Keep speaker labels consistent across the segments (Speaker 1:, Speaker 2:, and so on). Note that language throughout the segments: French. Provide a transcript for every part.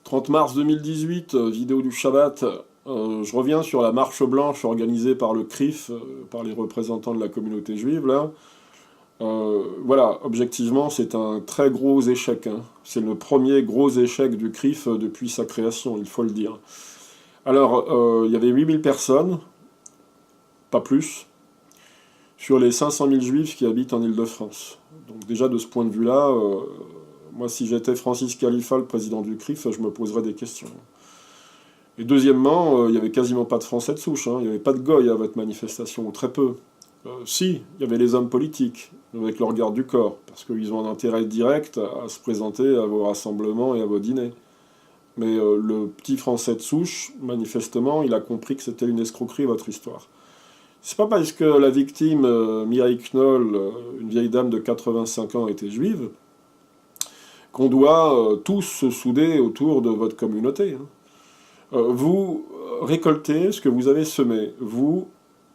Speaker 1: 30 mars 2018, vidéo du Shabbat. Je reviens sur la marche blanche organisée par le CRIF, par les représentants de la communauté juive, là. Voilà, objectivement, c'est un très gros échec, hein. C'est le premier gros échec du CRIF depuis sa création, il faut le dire. Alors, il y avait 8000 personnes, pas plus, sur les 500 000 juifs qui habitent en Île-de-France. Donc déjà, de ce point de vue-là, moi, si j'étais Francis Khalifa, le président du CRIF, je me poserais des questions. Et deuxièmement, il n'y avait quasiment pas de Français de souche, hein. Il n'y avait pas de goy à votre manifestation, ou très peu. Si, il y avait les hommes politiques, avec leur garde du corps, parce qu'ils ont un intérêt direct à se présenter à vos rassemblements et à vos dîners. Mais le petit Français de souche, manifestement, il a compris que c'était une escroquerie, votre histoire. C'est pas parce que la victime, Mireille Knoll, une vieille dame de 85 ans, était juive, qu'on doit tous se souder autour de votre communauté, hein. Vous récoltez ce que vous avez semé, vous,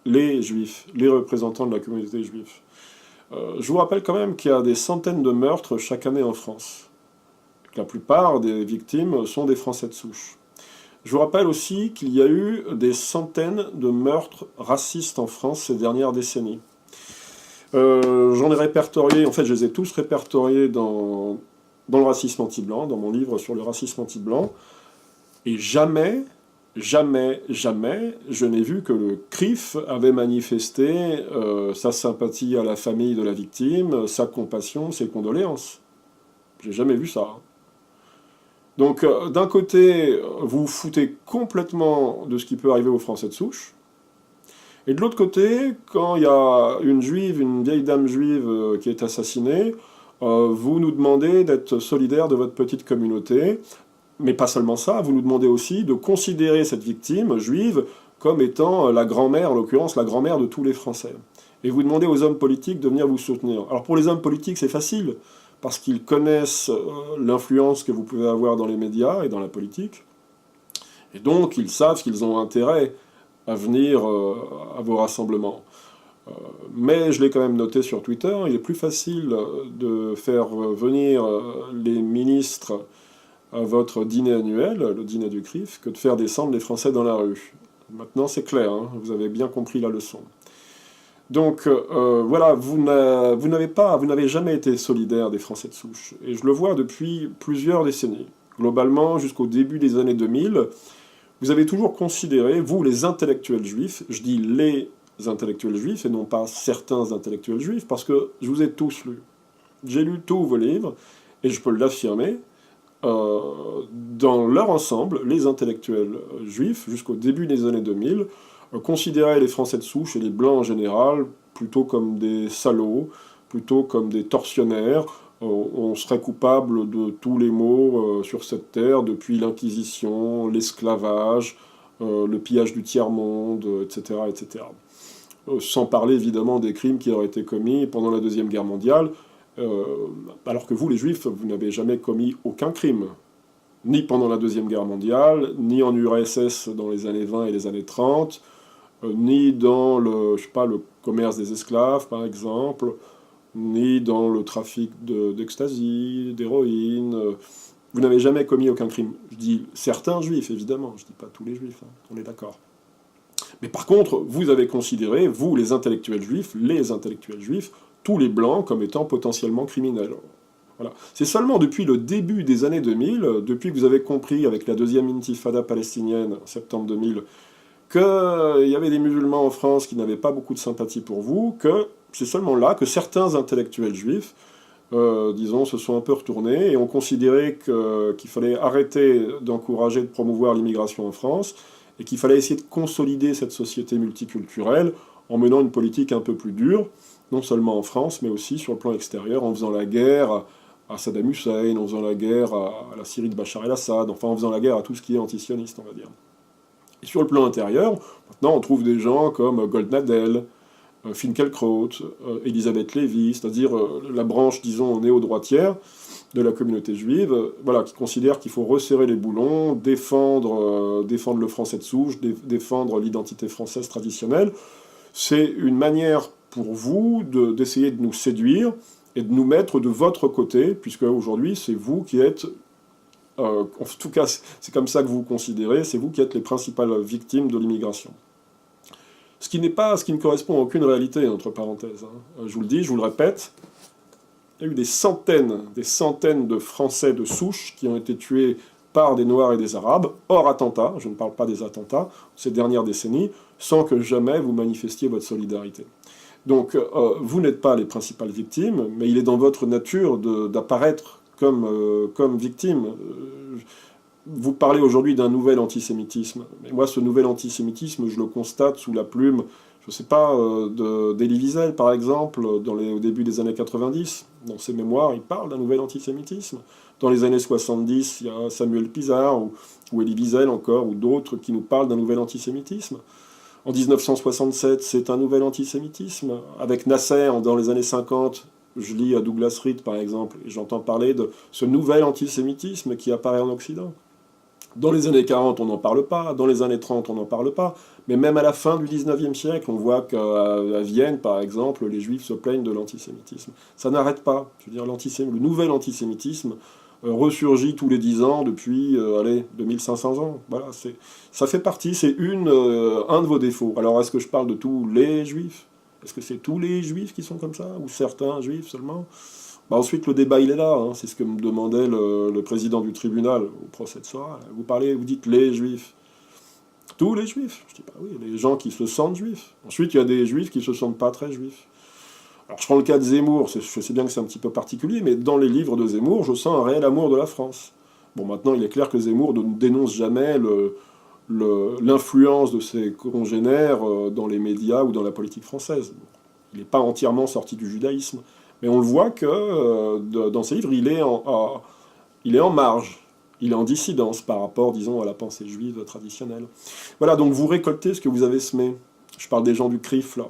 Speaker 1: les juifs, les représentants de la communauté juive. Je vous rappelle quand même qu'il y a des centaines de meurtres chaque année en France. La plupart des victimes sont des Français de souche. Je vous rappelle aussi qu'il y a eu des centaines de meurtres racistes en France ces dernières décennies. J'en ai répertorié, en fait je les ai tous répertoriés dans le racisme anti-blanc, dans mon livre sur le racisme anti-blanc, et jamais, je n'ai vu que le CRIF avait manifesté sa sympathie à la famille de la victime, sa compassion, ses condoléances. J'ai jamais vu ça. Donc, d'un côté, vous vous foutez complètement de ce qui peut arriver aux Français de souche, et de l'autre côté, quand il y a une juive, une vieille dame juive qui est assassinée, vous nous demandez d'être solidaires de votre petite communauté, mais pas seulement ça, vous nous demandez aussi de considérer cette victime juive comme étant la grand-mère, en l'occurrence la grand-mère de tous les Français. Et vous demandez aux hommes politiques de venir vous soutenir. Alors pour les hommes politiques, c'est facile, parce qu'ils connaissent l'influence que vous pouvez avoir dans les médias et dans la politique, et donc ils savent qu'ils ont intérêt à venir à vos rassemblements. Mais je l'ai quand même noté sur Twitter, il est plus facile de faire venir les ministres à votre dîner annuel, le dîner du CRIF, que de faire descendre les Français dans la rue. Maintenant c'est clair, hein, vous avez bien compris la leçon. Donc voilà, vous n'avez jamais été solidaire des Français de souche. Et je le vois depuis plusieurs décennies. Globalement, jusqu'au début des années 2000, vous avez toujours considéré, vous les intellectuels juifs, je dis les intellectuels juifs et non pas certains intellectuels juifs, parce que je vous ai tous lus. J'ai lu tous vos livres, et je peux l'affirmer, dans leur ensemble, les intellectuels juifs, jusqu'au début des années 2000, considéraient les Français de souche et les Blancs en général plutôt comme des salauds, plutôt comme des tortionnaires. On serait coupable de tous les maux sur cette terre, depuis l'Inquisition, l'esclavage, le pillage du tiers-monde, etc., etc. Sans parler évidemment des crimes qui auraient été commis pendant la Deuxième Guerre mondiale, alors que vous, les Juifs, vous n'avez jamais commis aucun crime, ni pendant la Deuxième Guerre mondiale, ni en URSS dans les années 20 et les années 30, ni dans le commerce des esclaves, par exemple, ni dans le trafic d'ecstasy, d'héroïne. Vous n'avez jamais commis aucun crime. Je dis certains Juifs, évidemment, je ne dis pas tous les Juifs, hein, on est d'accord. Mais par contre, vous avez considéré, vous, les intellectuels juifs, tous les Blancs comme étant potentiellement criminels. Voilà. C'est seulement depuis le début des années 2000, depuis que vous avez compris avec la deuxième intifada palestinienne, en septembre 2000, qu'il y avait des musulmans en France qui n'avaient pas beaucoup de sympathie pour vous, que c'est seulement là que certains intellectuels juifs, disons, se sont un peu retournés et ont considéré qu'il fallait arrêter d'encourager, de promouvoir l'immigration en France, et qu'il fallait essayer de consolider cette société multiculturelle en menant une politique un peu plus dure, non seulement en France, mais aussi sur le plan extérieur, en faisant la guerre à Saddam Hussein, en faisant la guerre à la Syrie de Bachar el-Assad, enfin en faisant la guerre à tout ce qui est antisioniste, on va dire. Et sur le plan intérieur, maintenant on trouve des gens comme Goldnadel, Finkielkraut, Elisabeth Lévy, c'est-à-dire la branche, disons, néo-droitière de la communauté juive, voilà, qui considère qu'il faut resserrer les boulons, défendre le français de souche, défendre l'identité française traditionnelle. C'est une manière pour vous d'essayer de nous séduire et de nous mettre de votre côté, puisque aujourd'hui c'est vous qui êtes En tout cas, c'est comme ça que vous vous considérez, c'est vous qui êtes les principales victimes de l'immigration. Ce qui ne correspond à aucune réalité, entre parenthèses. Je vous le dis, je vous le répète, il y a eu des centaines de Français de souche qui ont été tués par des Noirs et des Arabes, hors attentat, je ne parle pas des attentats, ces dernières décennies, sans que jamais vous manifestiez votre solidarité. Donc, vous n'êtes pas les principales victimes, mais il est dans votre nature d'apparaître comme victime. Vous parlez aujourd'hui d'un nouvel antisémitisme, mais moi, ce nouvel antisémitisme, je le constate sous la plume, je ne sais pas, d'Elie Wiesel, par exemple, au début des années 90. Dans ses mémoires, il parle d'un nouvel antisémitisme. Dans les années 70, il y a Samuel Pisar, ou Elie Wiesel encore, ou d'autres qui nous parlent d'un nouvel antisémitisme. En 1967, c'est un nouvel antisémitisme. Avec Nasser, dans les années 50, je lis à Douglas Reed, par exemple, et j'entends parler de ce nouvel antisémitisme qui apparaît en Occident. Dans les années 40, on n'en parle pas. Dans les années 30, on n'en parle pas. Mais même à la fin du 19e siècle, on voit qu'à Vienne, par exemple, les Juifs se plaignent de l'antisémitisme. Ça n'arrête pas. Je veux dire, le nouvel antisémitisme ressurgit tous les 10 ans depuis, 2500 ans. Voilà, ça fait partie, c'est un de vos défauts. Alors, est-ce que je parle de tous les Juifs? Est-ce que c'est tous les Juifs qui sont comme ça? Ou certains Juifs seulement? Ensuite, le débat, il est là. C'est ce que me demandait le président du tribunal au procès de Sora. Vous dites les Juifs. Tous les Juifs. Je dis, oui, les gens qui se sentent Juifs. Ensuite, il y a des Juifs qui se sentent pas très Juifs. Alors, je prends le cas de Zemmour. Je sais bien que c'est un petit peu particulier, mais dans les livres de Zemmour, je sens un réel amour de la France. Bon, maintenant, il est clair que Zemmour ne dénonce jamais l'influence de ses congénères dans les médias ou dans la politique française. Il n'est pas entièrement sorti du judaïsme. Mais on le voit que dans ses livres, il est en marge, il est en dissidence par rapport, disons, à la pensée juive traditionnelle. Voilà, donc vous récoltez ce que vous avez semé. Je parle des gens du CRIF, là.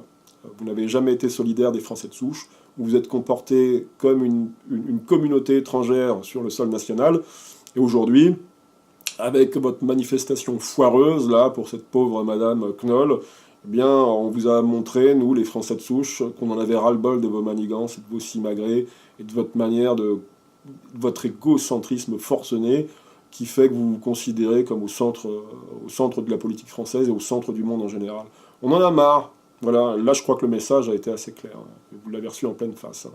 Speaker 1: Vous n'avez jamais été solidaire des Français de souche, vous vous êtes comporté comme une communauté étrangère sur le sol national, et aujourd'hui, avec votre manifestation foireuse, là, pour cette pauvre Madame Knoll, eh bien, on vous a montré, nous, les Français de souche, qu'on en avait ras-le-bol de vos manigances et de vos simagrées et de votre manière votre égocentrisme forcené qui fait que vous vous considérez comme au centre de la politique française et au centre du monde en général. On en a marre. Voilà, là, je crois que le message a été assez clair. Vous l'avez reçu en pleine face.